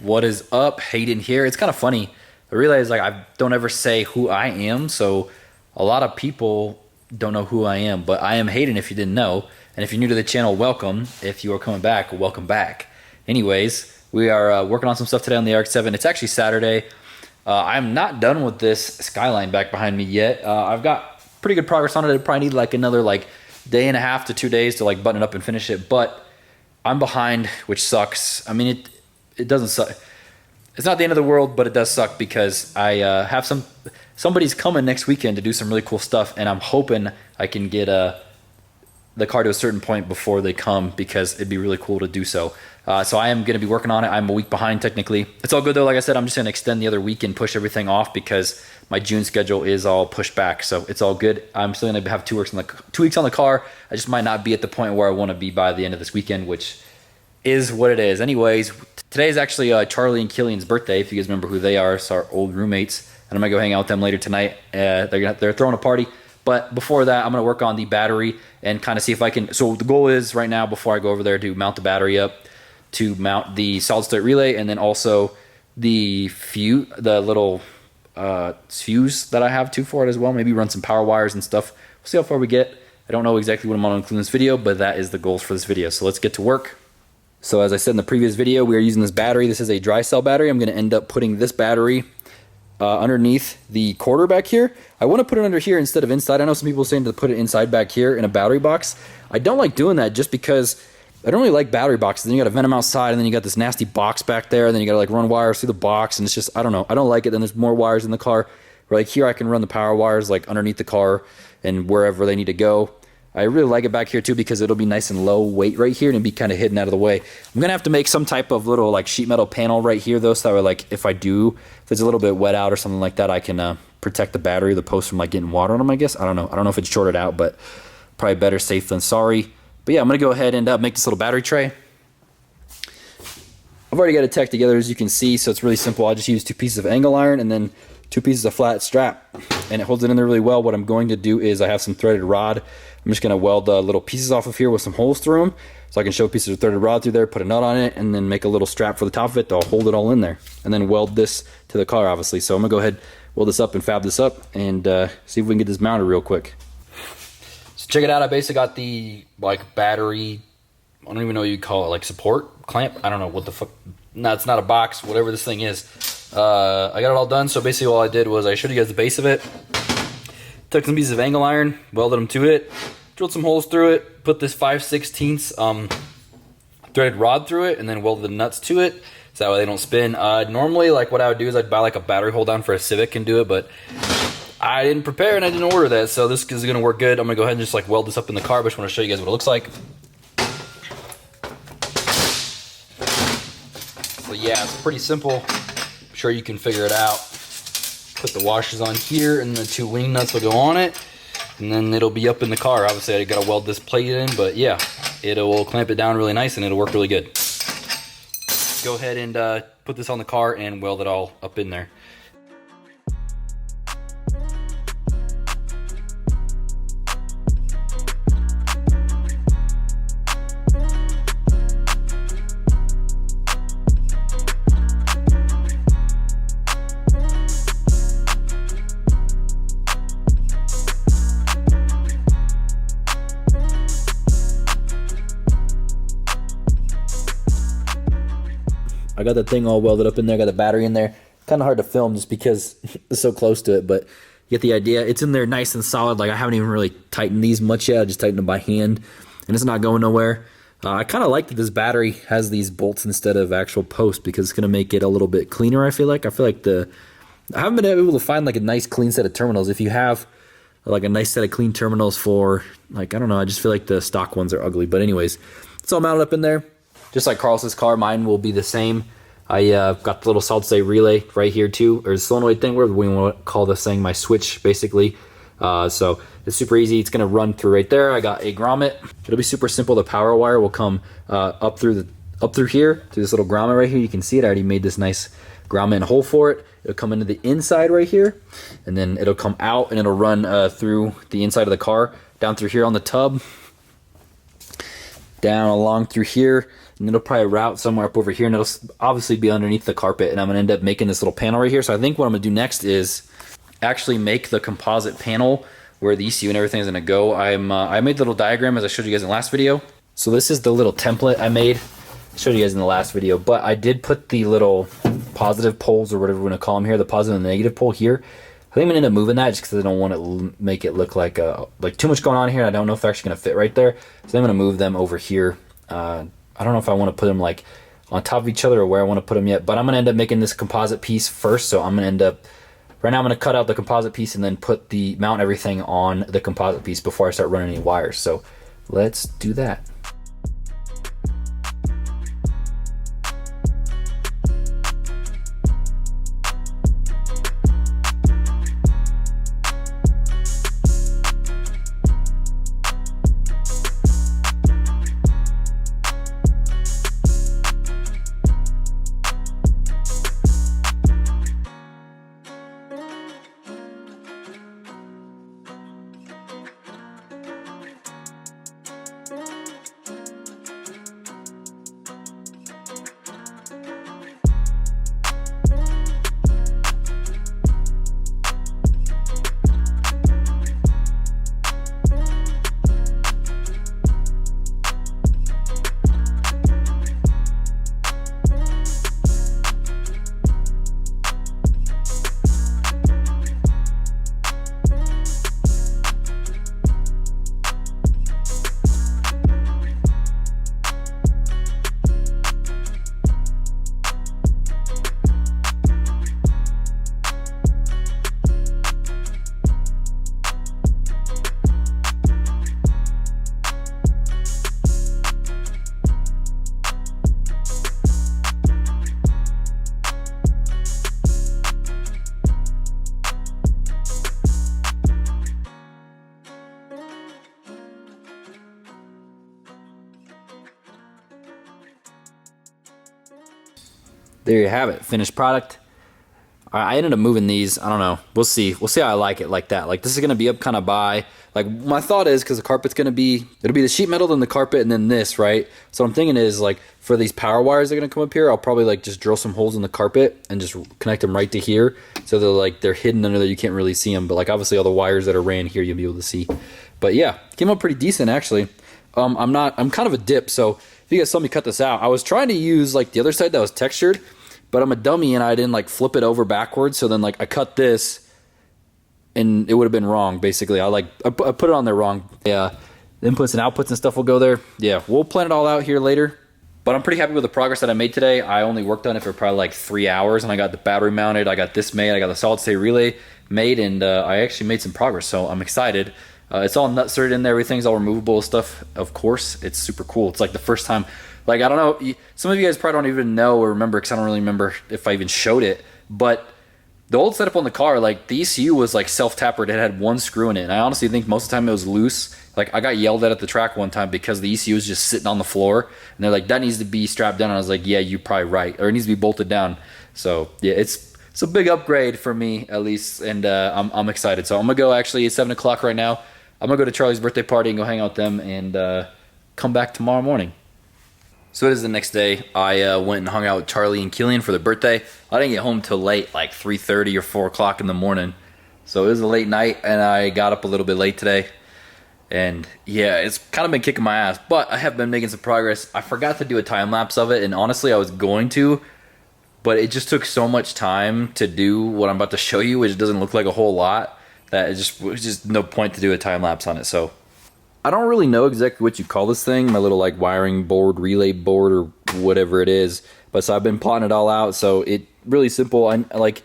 What is up? Hayden here. It's kind of funny. I realize like I don't ever say who I am, so a lot of people don't know who I am, but I am Hayden if you didn't know. And if you're new to the channel, welcome. If you are coming back, welcome back. Anyways, we are working on some stuff today on the RX-7. It's actually Saturday. I'm not done with this skyline back behind me yet. I've got pretty good progress on it. I probably need like another day and a half to 2 days to like button it up and finish it, but I'm behind, which sucks. I mean, it doesn't suck. It's not the end of the world, but it does suck because I have somebody's coming next weekend to do some really cool stuff, and I'm hoping I can get the car to a certain point before they come because it'd be really cool to do so. So I am going to be working on it. I'm a week behind technically. It's all good though. Like I said, I'm just going to extend the other week and push everything off because my June schedule is all pushed back. So it's all good. I'm still going to have 2 weeks on the car. I just might not be at the point where I want to be by the end of this weekend, which is what it is. Anyways, today is actually Charlie and Killian's birthday. If you guys remember who they are, it's our old roommates. And I'm going to go hang out with them later tonight. They're throwing a party. But before that, I'm going to work on the battery and kind of see if I can. So the goal is right now, before I go over there, to mount the battery up, to mount the solid state relay, and then also the little fuse that I have too for it as well. Maybe run some power wires and stuff. We'll see how far we get. I don't know exactly what I'm going to include in this video, but that is the goals for this video. So let's get to work. So as I said in the previous video, we are using this battery. This is a dry cell battery. I'm going to end up putting this battery underneath the quarter back here. I want to put it under here instead of inside. I know some people are saying to put it inside back here in a battery box. I don't like doing that just because I don't really like battery boxes. Then you got to vent them outside, and then you got this nasty box back there, and then you got to like run wires through the box, and it's just, I don't know. I don't like it. Then there's more wires in the car. Like here I can run the power wires like underneath the car and wherever they need to go. I really like it back here too because it'll be nice and low weight right here and it'll be kind of hidden out of the way. I'm gonna have to make some type of little like sheet metal panel right here though, so that way like if it's a little bit wet out or something like that, I can protect the battery, the post from like getting water on them, I guess. I don't know if it's shorted out, but probably better safe than sorry. But yeah, I'm gonna go ahead and make this little battery tray. I've already got it tacked together as you can see, so it's really simple. I'll just use 2 pieces of angle iron and then 2 pieces of flat strap, and it holds it in there really well. What I'm going to do is I have some threaded rod. I'm just going to weld little pieces off of here with some holes through them, so I can shove pieces of threaded rod through there, put a nut on it, and then make a little strap for the top of it to hold it all in there, and then weld this to the car, obviously. So I'm going to go ahead, weld this up and fab this up, and see if we can get this mounted real quick. So check it out. I basically got the battery, I don't even know what you call it, like support clamp. I don't know what the fuck. No, it's not a box, whatever this thing is. I got it all done. So basically all I did was I showed you guys the base of it, took some pieces of angle iron, welded them to it, drilled some holes through it, put this 5/16 threaded rod through it, and then welded the nuts to it so that way they don't spin. Normally like what I would do is I'd buy like a battery hold down for a Civic and do it, but I didn't prepare and I didn't order that, so this is gonna work good. I'm gonna go ahead and just like weld this up in the car, but I just want to show you guys what it looks like. So yeah, it's pretty simple. I'm sure you can figure it out. Put the washers on here, and the 2 wing nuts will go on it, and then it'll be up in the car. Obviously, I gotta weld this plate in, but yeah, it will clamp it down really nice, and it'll work really good. Go ahead and put this on the car and weld it all up in there. I got the thing all welded up in there, got the battery in there. Kind of hard to film just because it's so close to it, but you get the idea. It's in there nice and solid. Like I haven't even really tightened these much yet. I just tightened them by hand, and it's not going nowhere. I kind of like that this battery has these bolts instead of actual posts because it's going to make it a little bit cleaner, I feel like. I haven't been able to find like a nice clean set of terminals. If you have like a nice set of clean terminals for, like, I don't know, I just feel like the stock ones are ugly. But anyways, it's all mounted up in there. Just like Carlos's car, mine will be the same. I got the little solid state relay right here too, or solenoid thing, whatever we want to call this thing, my switch basically. So it's super easy. It's going to run through right there. I got a grommet. It'll be super simple. The power wire will come up through here to this little grommet right here. You can see it. I already made this nice grommet hole for it. It'll come into the inside right here, and then it'll come out and it'll run through the inside of the car, down through here on the tub, down along through here, and it'll probably route somewhere up over here, and it'll obviously be underneath the carpet, and I'm gonna end up making this little panel right here. So I think what I'm gonna do next is actually make the composite panel where the ECU and everything is gonna go. I made the little diagram as I showed you guys in the last video. So this is the little template I made. I showed you guys in the last video, but I did put the little positive poles or whatever we're gonna call them here, the positive and the negative pole here. I think I'm gonna end up moving that just because I don't want to make it look like too much going on here. I don't know if they're actually gonna fit right there, so I'm gonna move them over here. I don't know if I want to put them like on top of each other or where I want to put them yet, but I'm gonna end up making this composite piece first. So I'm gonna end up right now. I'm gonna cut out the composite piece and then mount everything on the composite piece before I start running any wires. So let's do that. There you have it, finished product. I ended up moving these. I don't know. We'll see. We'll see how I like it like that. Like this is gonna be up kind of by. Like my thought is because the carpet's gonna be, it'll be the sheet metal, then the carpet, and then this, right? So what I'm thinking is like for these power wires that are gonna come up here, I'll probably like just drill some holes in the carpet and just connect them right to here. So they're hidden under there. You can't really see them, but like obviously all the wires that are ran here, you'll be able to see. But yeah, came up pretty decent actually. I'm kind of a dip, so if you guys saw me cut this out, I was trying to use like the other side that was textured, but I'm a dummy and I didn't like flip it over backwards. So then like I cut this and it would have been wrong basically. I put it on there wrong. Yeah, the inputs and outputs and stuff will go there. Yeah, we'll plan it all out here later. But I'm pretty happy with the progress that I made today. I only worked on it for probably like 3 hours, and I got the battery mounted, I got this made, I got the solid state relay made, and I actually made some progress, so I'm excited. It's all nut-certed in there, everything's all removable stuff, of course. It's super cool. It's like the first time, like I don't know, some of you guys probably don't even know or remember, because I don't really remember if I even showed it, but the old setup on the car, like the ECU was like self-tapered. It had one screw in it, and I honestly think most of the time it was loose. Like I got yelled at the track one time because the ECU was just sitting on the floor, and they're like, that needs to be strapped down. And I was like, yeah, you're probably right, or it needs to be bolted down. So yeah, it's a big upgrade for me at least, and I'm excited. So I'm gonna go, actually it's 7 o'clock right now. I'm gonna go to Charlie's birthday party and go hang out with them, and come back tomorrow morning. So it is the next day. I went and hung out with Charlie and Killian for their birthday. I didn't get home till late, like 3:30 or 4 o'clock in the morning. So it was a late night, and I got up a little bit late today. And yeah, it's kind of been kicking my ass, but I have been making some progress. I forgot to do a time lapse of it, and honestly I was going to, but it just took so much time to do what I'm about to show you, which doesn't look like a whole lot, that it was just no point to do a time lapse on it. So I don't really know exactly what you call this thing, my little like wiring board, relay board, or whatever it is, but so I've been plotting it all out. So it really simple. I like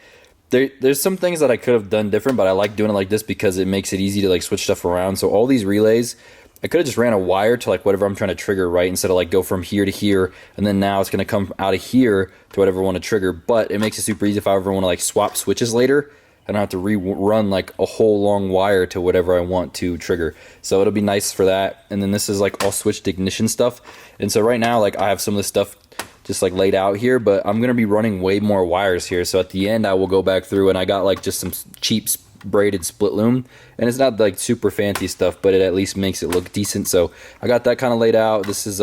there's some things that I could have done different, but I like doing it like this because it makes it easy to like switch stuff around. So all these relays, I could have just ran a wire to like whatever I'm trying to trigger, right, instead of like go from here to here, and then now it's going to come out of here to whatever I want to trigger. But it makes it super easy if I ever want to like swap switches later. I don't have to rerun like a whole long wire to whatever I want to trigger. So it'll be nice for that. And then this is like all switched ignition stuff. And so right now, like I have some of this stuff just like laid out here, but I'm gonna be running way more wires here. So at the end, I will go back through, and I got like just some cheap braided split loom, and it's not like super fancy stuff, but it at least makes it look decent. So I got that kind of laid out. This is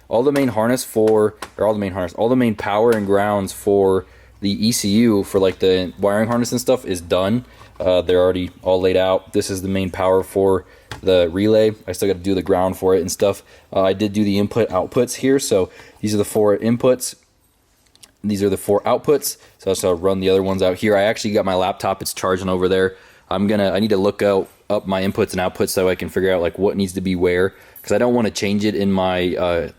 all the main harness for, or all the main harness, all the main power and grounds for the ECU for like the wiring harness and stuff is done. They're already all laid out. This is the main power for the relay. I still got to do the ground for it and stuff. I did do the input outputs here. So these are the 4 inputs. These are the 4 outputs. So I'll run the other ones out here. I actually got my laptop. It's charging over there. I need to look up my inputs and outputs so I can figure out like what needs to be where, because I don't want to change it in my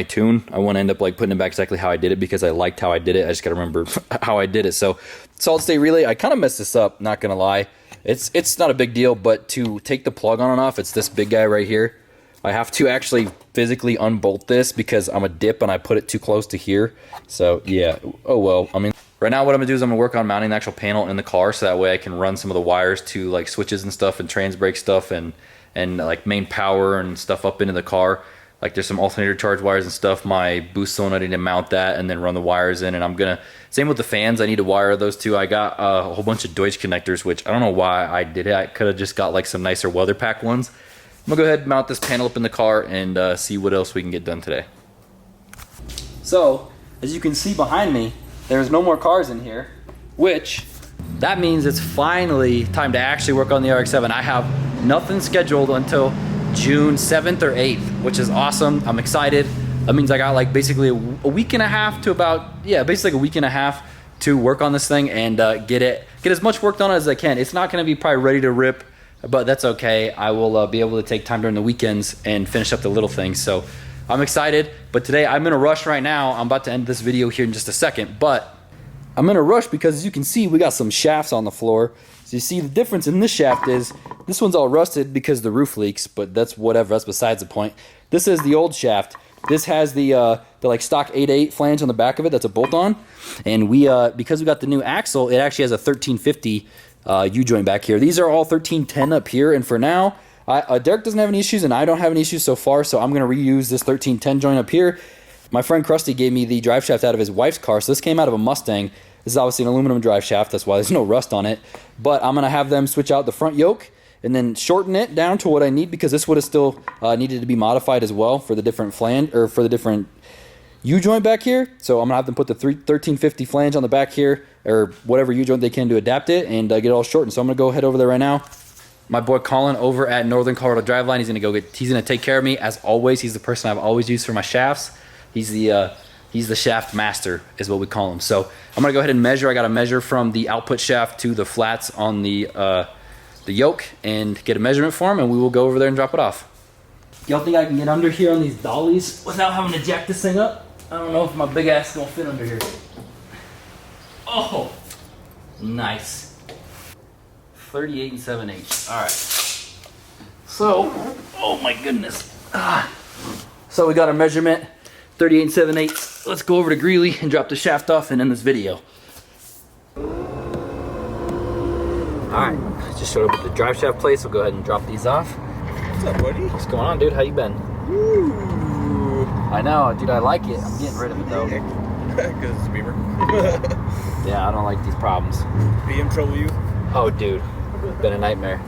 tune. I want to end up like putting it back exactly how I did it because I liked how I did it. I just got to remember how I did it. So solid state relay, I kind of messed this up, not gonna lie. It's not a big deal, but to take the plug on and off, it's this big guy right here. I have to actually physically unbolt this because I'm a dip and I put it too close to here. So yeah, oh well. I mean, right now what I'm gonna do is I'm gonna work on mounting the actual panel in the car so that way I can run some of the wires to like switches and stuff and trans brake stuff and like main power and stuff up into the car. Like there's some alternator charge wires and stuff. My boost cylinder, I need to mount that and then run the wires in. And I'm gonna, same with the fans, I need to wire those too. I got a whole bunch of Deutsch connectors, which I don't know why I did it. I could have just got like some nicer weather pack ones. I'm gonna go ahead and mount this panel up in the car and see what else we can get done today. So, as you can see behind me, there's no more cars in here, which that means it's finally time to actually work on the RX-7. I have nothing scheduled until June 7th or 8th, which is awesome. I'm excited. That means I got like basically a week and a half to about, yeah, basically like a week and a half to work on this thing and get as much work done as I can. It's not gonna be probably ready to rip, but that's okay. I will be able to take time during the weekends and finish up the little things. So I'm excited, but today I'm in a rush right now. I'm about to end this video here in just a second, but I'm in a rush because as you can see, we got some shafts on the floor. So you see the difference in this shaft is this one's all rusted because the roof leaks, but that's whatever, that's besides the point. This is the old shaft. This has the like stock 8/8 flange on the back of it, that's a bolt-on. And we, because we got the new axle, it actually has a 1350 U-joint back here. These are all 1310 up here, and for now, Derek doesn't have any issues and I don't have any issues so far, so I'm gonna reuse this 1310 joint up here. My friend Krusty gave me the drive shaft out of his wife's car, so this came out of a Mustang. This is obviously an aluminum drive shaft, that's why there's no rust on it. But I'm gonna have them switch out the front yoke and then shorten it down to what I need because this would have still needed to be modified as well for the different flange, or for the different U-joint back here. So I'm gonna have them put the 1350 flange on the back here, or whatever U-joint they can to adapt it and get it all shortened. So I'm gonna go head over there right now. My boy Colin over at Northern Colorado Driveline, he's gonna take care of me as always. He's the person I've always used for my shafts. He's the shaft master is what we call him. So I'm gonna go ahead and measure. I gotta measure from the output shaft to the flats on the yoke and get a measurement for him, and we will go over there and drop it off. Y'all think I can get under here on these dollies without having to jack this thing up? I don't know if my big ass is gonna fit under here. Oh, nice. 38 7/8. All right. So, oh my goodness. So we got our measurement, 38 7/8. Let's go over to Greeley and drop the shaft off and end this video. Alright, just showed up at the drive shaft place. We'll go ahead and drop these off. What's up, buddy? What's going on, dude? How you been? Ooh. I know, dude, I like it. I'm getting rid of it though. Because it's a Beamer. Yeah, I don't like these problems. BMW? Oh, dude, been a nightmare.